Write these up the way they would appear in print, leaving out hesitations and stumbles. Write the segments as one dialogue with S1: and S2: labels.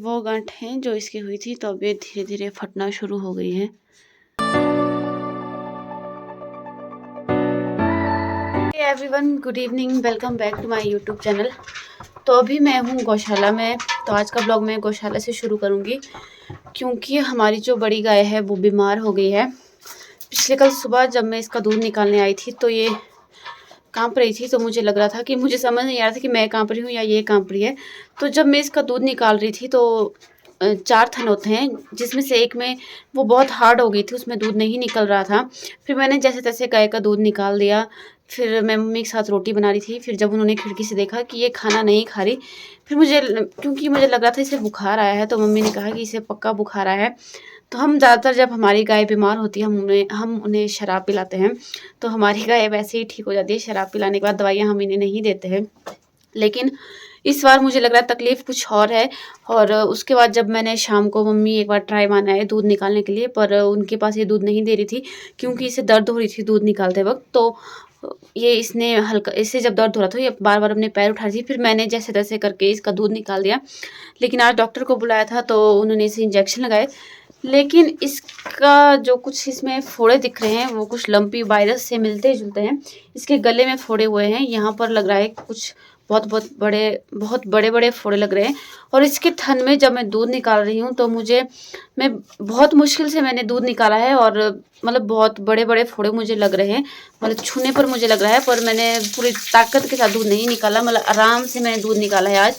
S1: वो गांठें जो इसकी हुई थी तो अब ये धीरे धीरे फटना शुरू हो गई है। Everyone, good evening, welcome back to my YouTube channel. तो अभी मैं हूँ गौशाला में। तो आज का ब्लॉग मैं गौशाला से शुरू करूँगी क्योंकि हमारी जो बड़ी गाय है वो बीमार हो गई है। पिछले कल सुबह जब मैं इसका दूध निकालने आई थी तो ये कांप रही थी, तो मुझे लग रहा था कि मुझे समझ नहीं आ रहा था कि मैं कांप रही हूँ या ये कांप रही है। तो जब मैं इसका दूध निकाल रही थी तो 4 थन होते हैं, जिसमें से एक में वो बहुत हार्ड हो गई थी, उसमें दूध नहीं निकल रहा था। फिर मैंने जैसे तैसे गाय का दूध निकाल दिया। फिर मैं मम्मी के साथ रोटी बना रही थी। फिर जब उन्होंने खिड़की से देखा कि ये खाना नहीं खा रही, फिर क्योंकि मुझे लग रहा था इसे बुखार आया है, तो मम्मी ने कहा कि इसे पक्का बुखार आया है। तो हम ज़्यादातर जब हमारी गाय बीमार होती है हम उन्हें शराब पिलाते हैं। तो हमारी गाय वैसे ही ठीक हो जाती है। शराब पिलाने के बाद दवाइयाँ हम इन्हें नहीं देते हैं। लेकिन इस बार मुझे लग रहा है तकलीफ़ कुछ और है। और उसके बाद जब मैंने शाम को मम्मी एक बार ट्राई मारा है दूध निकालने के लिए, पर उनके पास ये दूध नहीं दे रही थी क्योंकि इसे दर्द हो रही थी दूध निकालते वक्त। तो ये इसने हल्का, इससे जब दर्द हो रहा था ये बार बार अपने पैर उठा रही थी। फिर मैंने जैसे तैसे करके इसका दूध निकाल दिया। लेकिन आज डॉक्टर को बुलाया था तो उन्होंने इसे इंजेक्शन लगाए। लेकिन इसका जो कुछ इसमें फोड़े दिख रहे हैं वो कुछ लंपी वायरस से मिलते जुलते हैं। इसके गले में फोड़े हुए हैं, यहाँ पर लग रहा है कुछ बहुत बड़े बड़े फोड़े लग रहे हैं। और इसके थन में जब मैं दूध निकाल रही हूँ तो मैं बहुत मुश्किल से मैंने दूध निकाला है। और मतलब बहुत बड़े बड़े फोड़े मुझे लग रहे हैं, मतलब छूने पर मुझे लग रहा है। पर मैंने पूरी ताकत के साथ दूध नहीं निकाला, मतलब आराम से मैंने दूध निकाला है आज।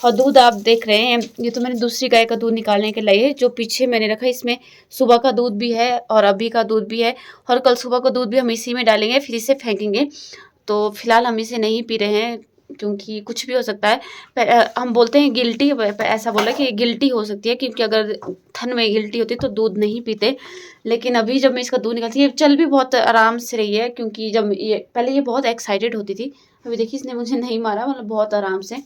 S1: और दूध आप देख रहे हैं, ये तो मैंने दूसरी गाय का दूध निकालने के लिए जो पीछे मैंने रखा है, इसमें सुबह का दूध भी है और अभी का दूध भी है। और कल सुबह का दूध भी हम इसी में डालेंगे, फिर इसे फेंकेंगे। तो फिलहाल हम इसे नहीं पी रहे हैं क्योंकि कुछ भी हो सकता है। हम बोलते हैं गिल्टी, ऐसा बोला कि गिल्टी हो सकती है, क्योंकि अगर थन में गिल्टी होती तो दूध नहीं पीते। लेकिन अभी जब मैं इसका दूध निकालती ये चल भी बहुत आराम से रही है, क्योंकि जब ये पहले ये बहुत एक्साइटेड होती थी। अभी देखिए इसने मुझे नहीं मारा, मतलब बहुत आराम से।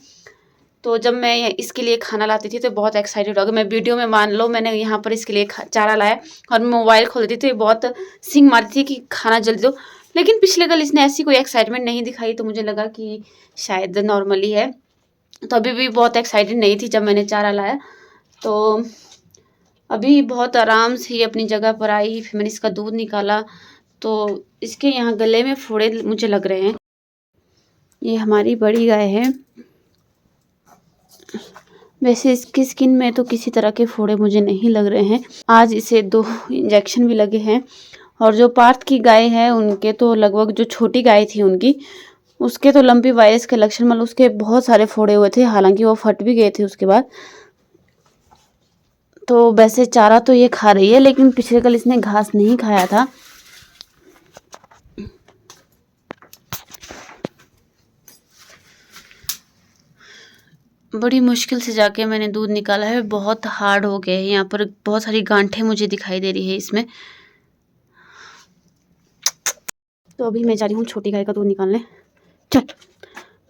S1: तो जब मैं इसके लिए खाना लाती थी तो बहुत एक्साइटेड हो गई। मैं वीडियो में मान लो मैंने यहाँ पर इसके लिए चारा लाया और मोबाइल खोल देती थी तो ये बहुत सिंग मारती थी कि खाना जल्दी दो। लेकिन पिछले कल इसने ऐसी कोई एक्साइटमेंट नहीं दिखाई, तो मुझे लगा कि शायद नॉर्मली है। तो अभी भी बहुत एक्साइटेड नहीं थी जब मैंने चारा लाया। तो अभी बहुत आराम से ही अपनी जगह पर आई। फिर मैंने इसका दूध निकाला तो इसके यहाँ गले में फोड़े मुझे लग रहे हैं। ये हमारी बड़ी गाय है। वैसे इसकी स्किन में तो किसी तरह के फोड़े मुझे नहीं लग रहे हैं। आज इसे 2 इंजेक्शन भी लगे हैं। और जो पार्थ की गाय है उनके तो लगभग, जो छोटी गाय थी उनकी, उसके तो लंपी वायरस के लक्षण, मतलब उसके बहुत सारे फोड़े हुए थे, हालांकि वो फट भी गए थे उसके बाद। तो वैसे चारा तो ये खा रही है, लेकिन पिछले कल इसने घास नहीं खाया था। बड़ी मुश्किल से जाके मैंने दूध निकाला है, बहुत हार्ड हो गया है। यहाँ पर बहुत सारी गांठें मुझे दिखाई दे रही है इसमें। तो अभी मैं जा रही हूँ छोटी गाय का दूध निकालने। चल।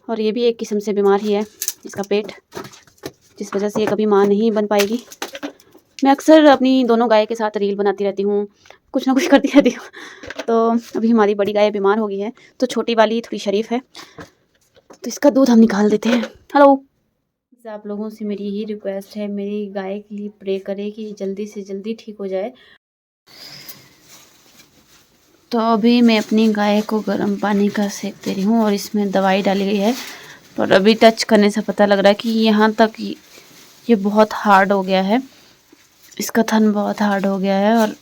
S1: और ये भी एक किस्म से बीमार ही है, इसका पेट, जिस वजह से ये कभी माँ नहीं बन पाएगी। मैं अक्सर अपनी दोनों गाय के साथ रील बनाती रहती हूँ, कुछ ना कुछ करती रहती हूँ। तो अभी हमारी बड़ी गाय बीमार हो गई है, तो छोटी वाली थोड़ी शरीफ है, तो इसका दूध हम निकाल देते हैं। हेलो, आप लोगों से मेरी यही रिक्वेस्ट है, मेरी गाय के लिए प्रे करें कि जल्दी से जल्दी ठीक हो जाए। तो अभी मैं अपनी गाय को गर्म पानी का सेक दे रही हूँ और इसमें दवाई डाली गई है। पर अभी टच करने से पता लग रहा है कि यहाँ तक ये बहुत हार्ड हो गया है, इसका थन बहुत हार्ड हो गया है। और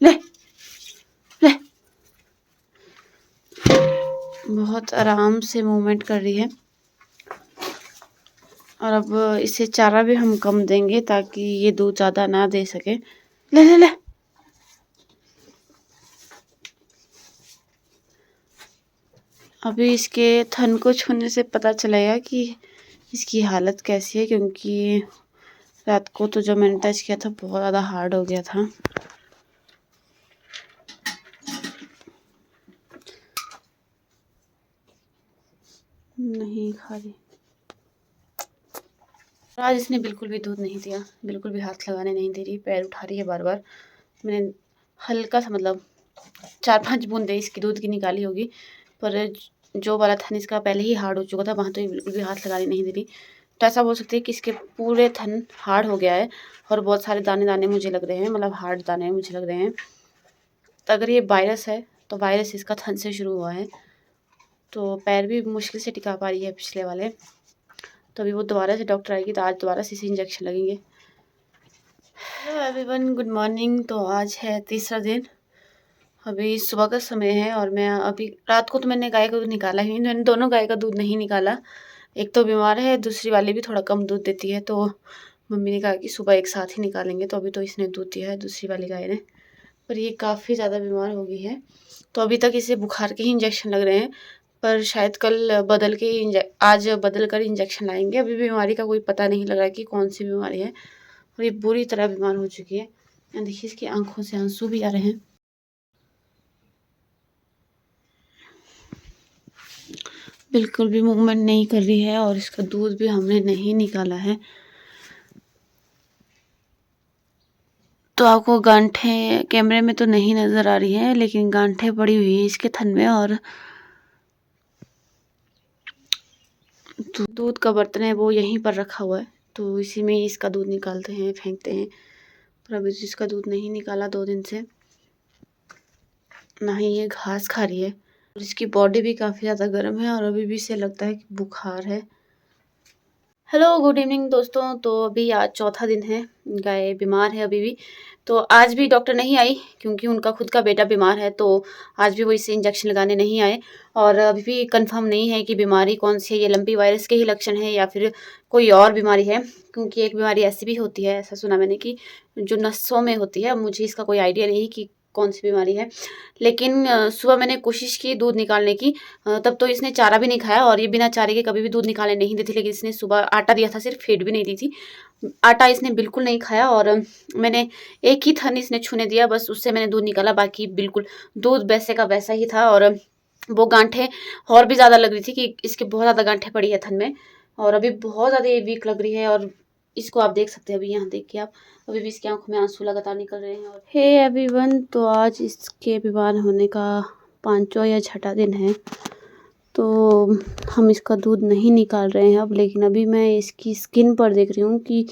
S1: ले ले बहुत आराम से मूवमेंट कर रही है। और अब इसे चारा भी हम कम देंगे ताकि ये दूध ज़्यादा ना दे सके। ले ले ले। अभी इसके थन को छूने से पता चलेगा कि इसकी हालत कैसी है, क्योंकि रात को तो जब मैंने टच किया था बहुत ज़्यादा हार्ड हो गया था। नहीं खा रही। आज इसने बिल्कुल भी दूध नहीं दिया, बिल्कुल भी हाथ लगाने नहीं दे रही, पैर उठा रही है बार बार। मैंने हल्का सा, मतलब 4-5 बूंदे इसकी दूध की निकाली होगी, पर जो वाला थन इसका पहले ही हार्ड हो चुका था, वहाँ तो ये बिल्कुल भी हाथ लगाने नहीं दे रही। तो ऐसा बोल सकते हैं कि इसके पूरे थन हार्ड हो गया है और बहुत सारे दाने दाने मुझे लग रहे हैं, मतलब हार्ड दाने मुझे लग रहे हैं। तो अगर ये वायरस है तो वायरस इसका थन से शुरू हुआ है। तो पैर भी मुश्किल से टिका पा रही है पिछले वाले। तो अभी वो दोबारा से डॉक्टर आएगी तो आज दोबारा से इसे इंजेक्शन लगेंगे। Everyone good morning. तो आज है तीसरा दिन, अभी सुबह का समय है और मैं अभी रात को तो मैंने गाय का दूध निकाला ही नहीं, मैंने दोनों गाय का दूध नहीं निकाला। एक तो बीमार है, दूसरी वाली भी थोड़ा कम दूध देती है, तो मम्मी ने कहा कि सुबह एक साथ ही निकालेंगे। तो अभी तो इसने दूध दिया है दूसरी वाली गाय ने, पर ये काफ़ी ज़्यादा बीमार हो गई है। तो अभी तक इसे बुखार के ही इंजेक्शन लग रहे हैं, पर शायद कल बदल के आज बदल कर इंजेक्शन लाएंगे। अभी बीमारी का कोई पता नहीं लग रहा कि कौन सी बीमारी है, और ये बुरी तरह बीमार हो चुकी है। देखिए इसकी आंखों से आंसू भी आ रहे हैं। बिल्कुल भी मूवमेंट नहीं कर रही है और इसका दूध भी हमने नहीं निकाला है। तो आपको गांठें कैमरे में तो नहीं नज़र आ रही है, लेकिन गांठें पड़ी हुई है इसके थन में। और दूध का बर्तन है वो यहीं पर रखा हुआ है, तो इसी में इसका दूध निकालते हैं, फेंकते हैं। पर अभी इसका दूध नहीं निकाला 2 दिन से, ना ही ये घास खा रही है। और इसकी बॉडी भी काफ़ी ज़्यादा गर्म है और अभी भी इसे लगता है कि बुखार है। हेलो गुड इवनिंग दोस्तों। तो अभी आज चौथा दिन है, गाय बीमार है अभी भी। तो आज भी डॉक्टर नहीं आई क्योंकि उनका खुद का बेटा बीमार है, तो आज भी वो इसे इंजेक्शन लगाने नहीं आए। और अभी भी कंफर्म नहीं है कि बीमारी कौन सी है, ये लंपी वायरस के ही लक्षण है या फिर कोई और बीमारी है। क्योंकि एक बीमारी ऐसी भी होती है, ऐसा सुना मैंने, कि जो नसों में होती है। मुझे इसका कोई आइडिया नहीं कि कौन सी बीमारी है, लेकिन सुबह मैंने कोशिश की दूध निकालने की, तब तो इसने चारा भी नहीं खाया और ये बिना चारे के कभी भी दूध निकालने नहीं देती। लेकिन इसने सुबह आटा दिया था, सिर्फ फीड भी नहीं दी थी। आटा इसने बिल्कुल नहीं खाया और मैंने एक ही थन इसने छूने दिया, बस उससे मैंने दूध निकाला। बाकी बिल्कुल दूध वैसे का वैसा ही था। और वो गांठें और भी ज़्यादा लग रही थी कि इसके बहुत ज़्यादा गांठें पड़ी है थन में, और अभी बहुत ज़्यादा ये वीक लग रही है। और इसको आप देख सकते हैं, अभी यहाँ देखिए आप, अभी भी इसकी आंखों में आंसू लगातार निकल रहे हैं। और हे एवरीवन, तो आज इसके बीमार होने का 5वां या 6ठा दिन है। तो हम इसका दूध नहीं निकाल रहे हैं अब, लेकिन अभी मैं इसकी स्किन पर देख रही हूँ कि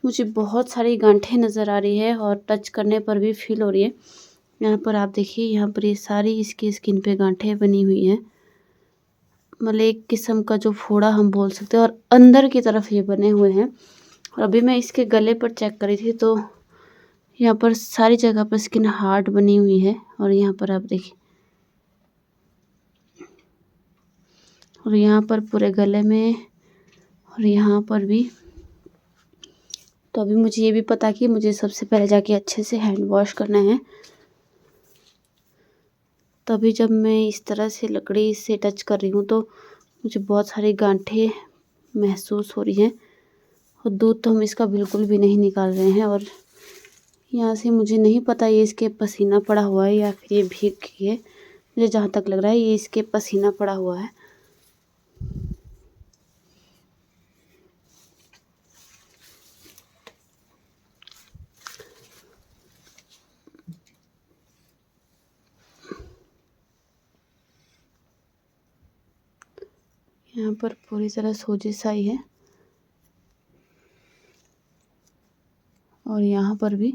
S1: मुझे बहुत सारी गांठें नज़र आ रही है और टच करने पर भी फील हो रही है। यहाँ पर आप देखिए, यहाँ पर ये सारी इसकी स्किन पे गांठें बनी हुई हैं, मतलब एक किस्म का जो फोड़ा हम बोल सकते हैं, और अंदर की तरफ ये बने हुए हैं। और अभी मैं इसके गले पर चेक करी थी तो यहाँ पर सारी जगह पर स्किन हार्ड बनी हुई है। और यहाँ पर आप देखिए, और यहाँ पर पूरे गले में, और यहाँ पर भी। तो अभी मुझे ये भी पता कि मुझे सबसे पहले जाके अच्छे से हैंड वॉश करना है। तभी जब मैं इस तरह से लकड़ी से टच कर रही हूँ तो मुझे बहुत सारी गांठें महसूस हो रही हैं। और दूध तो हम इसका बिल्कुल भी नहीं निकाल रहे हैं। और यहाँ से मुझे नहीं पता ये इसके पसीना पड़ा हुआ है या फिर ये भीग गई है। मुझे जहाँ तक लग रहा है ये इसके पसीना पड़ा हुआ है। यहाँ पर पूरी तरह सोजिश आई है और यहाँ पर भी।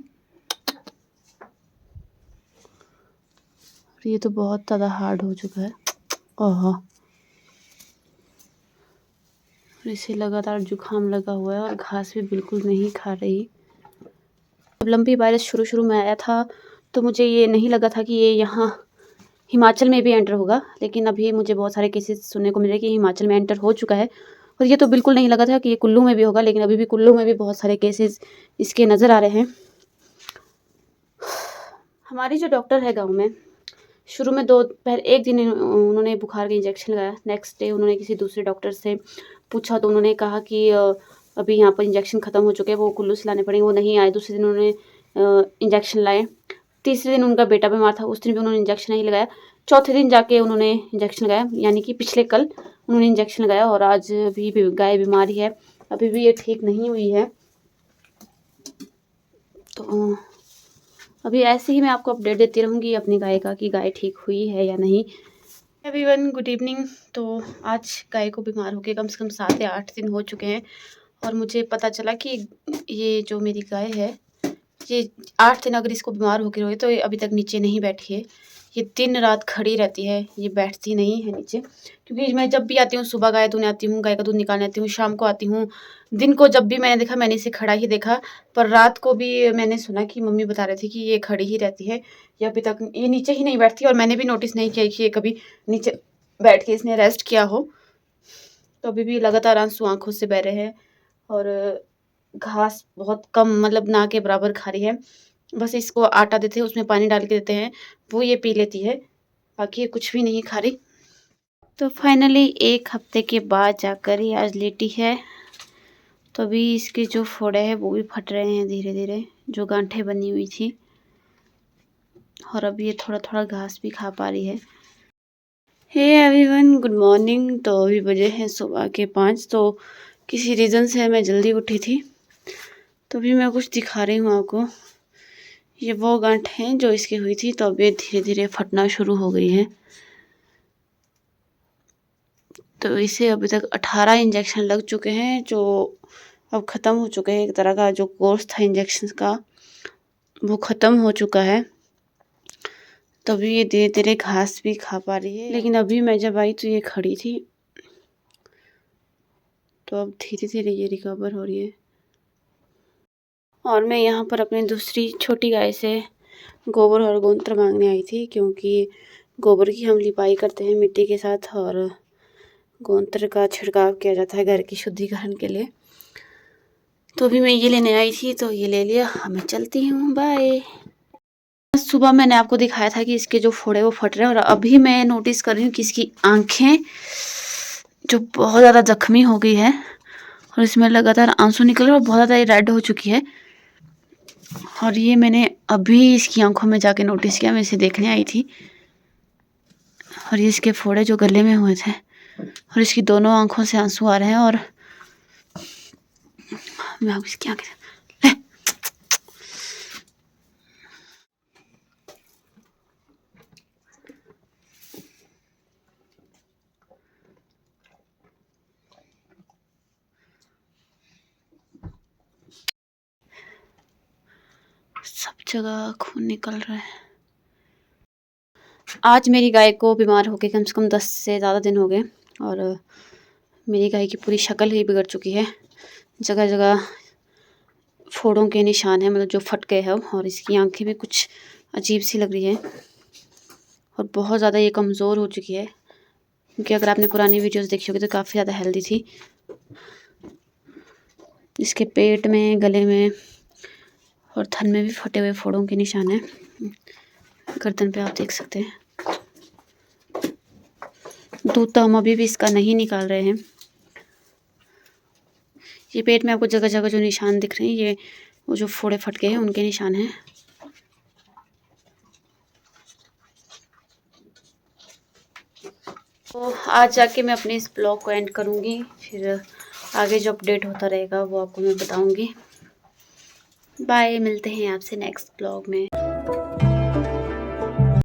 S1: और ये तो बहुत ज़्यादा हार्ड हो चुका है। ओह, और इसे लगातार जुकाम लगा हुआ है और घास भी बिल्कुल नहीं खा रही। जब लंपी वायरस शुरू में आया था तो मुझे ये नहीं लगा था कि ये यहाँ हिमाचल में भी एंटर होगा, लेकिन अभी मुझे बहुत सारे केसेस सुनने को मिल रहे हैं कि हिमाचल में एंटर हो चुका है। और ये तो बिल्कुल नहीं लगा था कि ये कुल्लू में भी होगा, लेकिन अभी भी कुल्लू में भी बहुत सारे केसेस इसके नज़र आ रहे हैं। हमारी जो डॉक्टर है गाँव में, शुरू में एक दिन उन्होंने बुखार का इंजेक्शन लगाया। नेक्स्ट डे उन्होंने किसी दूसरे डॉक्टर से पूछा तो उन्होंने कहा कि अभी यहाँ पर इंजेक्शन ख़त्म हो चुके हैं, वो कुल्लू से लाने पड़ेंगे। वो नहीं आए। दूसरे दिन उन्होंने इंजेक्शन लाए। तीसरे दिन उनका बेटा बीमार था, उस दिन भी उन्होंने इंजेक्शन नहीं लगाया। चौथे दिन जाके उन्होंने इंजेक्शन लगाया, यानी कि पिछले कल उन्होंने इंजेक्शन लगाया। और आज भी गाय बीमार है, अभी भी ये ठीक नहीं हुई है। तो अभी ऐसे ही मैं आपको अपडेट देती रहूँगी अपनी गाय का कि गाय ठीक हुई है या नहीं। Everyone good evening. तो आज गाय को बीमार होकर कम से कम 7 या 8 दिन हो चुके हैं और मुझे पता चला कि ये जो मेरी गाय है ये 8 दिन अगर इसको बीमार होकर हुए तो ये अभी तक नीचे नहीं बैठी है। ये दिन रात खड़ी रहती है, ये बैठती नहीं है नीचे। क्योंकि मैं जब भी आती हूँ, सुबह गाय दूने आती हूँ, गाय का दूध निकालने आती हूँ, शाम को आती हूँ, दिन को जब भी मैंने देखा मैंने इसे खड़ा ही देखा। पर रात को भी मैंने सुना कि मम्मी बता रहे थे कि ये खड़ी ही रहती है, ये अभी तक ये नीचे ही नहीं बैठती। और मैंने भी नोटिस नहीं किया कि ये कभी नीचे बैठ के इसने रेस्ट किया हो। तो अभी भी लगातार आंसू आंखों से बह रहे हैं और घास बहुत कम, मतलब ना के बराबर खा रही है। बस इसको आटा देते हैं, उसमें पानी डाल के देते हैं, वो ये पी लेती है, बाकी ये कुछ भी नहीं खा रही। तो फाइनली 1 हफ्ते के बाद जाकर ये आज लेटी है। तो अभी इसके जो फोड़े हैं वो भी फट रहे हैं धीरे धीरे, जो गांठें बनी हुई थी। और अभी ये थोड़ा थोड़ा घास भी खा पा रही है। Hey everyone good morning. तो अभी बजे हैं सुबह के 5। तो किसी रीज़न से मैं जल्दी उठी थी, तो अभी मैं कुछ दिखा रही हूँ आपको। ये वो गांठें जो इसकी हुई थी, तो अब ये धीरे धीरे फटना शुरू हो गई है। तो इसे अभी तक 18 इंजेक्शन लग चुके हैं, जो अब ख़त्म हो चुके हैं। एक तरह का जो कोर्स था इंजेक्शन का वो ख़त्म हो चुका है। तभी ये धीरे धीरे घास भी खा पा रही है। लेकिन अभी मैं जब आई तो ये खड़ी थी, तो अब धीरे धीरे ये रिकवर हो रही है। और मैं यहाँ पर अपनी दूसरी छोटी गाय से गोबर और गोमूत्र मांगने आई थी, क्योंकि गोबर की हम लिपाई करते हैं मिट्टी के साथ और गोमूत्र का छिड़काव किया जाता है घर की शुद्धिकरण के लिए। तो अभी मैं ये लेने आई थी, तो ये ले लिया। मैं चलती हूँ, बाय। सुबह मैंने आपको दिखाया था कि इसके जो फोड़े वो फट रहे हैं, और अभी मैं नोटिस कर रही हूँ कि इसकी आंखें जो बहुत ज़्यादा जख्मी हो गई है और इसमें लगातार आंसू निकल रहे और बहुत ज़्यादा रेड हो चुकी है। और ये मैंने अभी इसकी आंखों में जाके नोटिस किया, मैं इसे देखने आई थी। और ये इसके फोड़े जो गले में हुए थे और इसकी दोनों आंखों से आंसू आ रहे हैं। और मैं अब इसकी आंखें सब जगह खून निकल रहा है। आज मेरी गाय को बीमार होके कम से कम 10 से ज़्यादा दिन हो गए और मेरी गाय की पूरी शक्ल ही बिगड़ चुकी है। जगह जगह फोड़ों के निशान हैं, मतलब जो फट गए हैं। और इसकी आंखें भी कुछ अजीब सी लग रही है और बहुत ज़्यादा ये कमज़ोर हो चुकी है। क्योंकि अगर आपने पुरानी वीडियोस देखी होगी तो काफ़ी ज़्यादा हेल्दी थी। इसके पेट में, गले में और थन में भी फटे हुए फोड़ों के निशान हैं। गर्दन पे आप देख सकते हैं। दूध तो हम अभी भी इसका नहीं निकाल रहे हैं। ये पेट में आपको जगह जगह जो निशान दिख रहे हैं, ये वो जो फोड़े फट गए हैं उनके निशान हैं। तो आज जाके मैं अपने इस ब्लॉग को एंड करूँगी, फिर आगे जो अपडेट होता रहेगा वो आपको मैं बताऊँगी। बाय, मिलते हैं आपसे नेक्स्ट ब्लॉग में।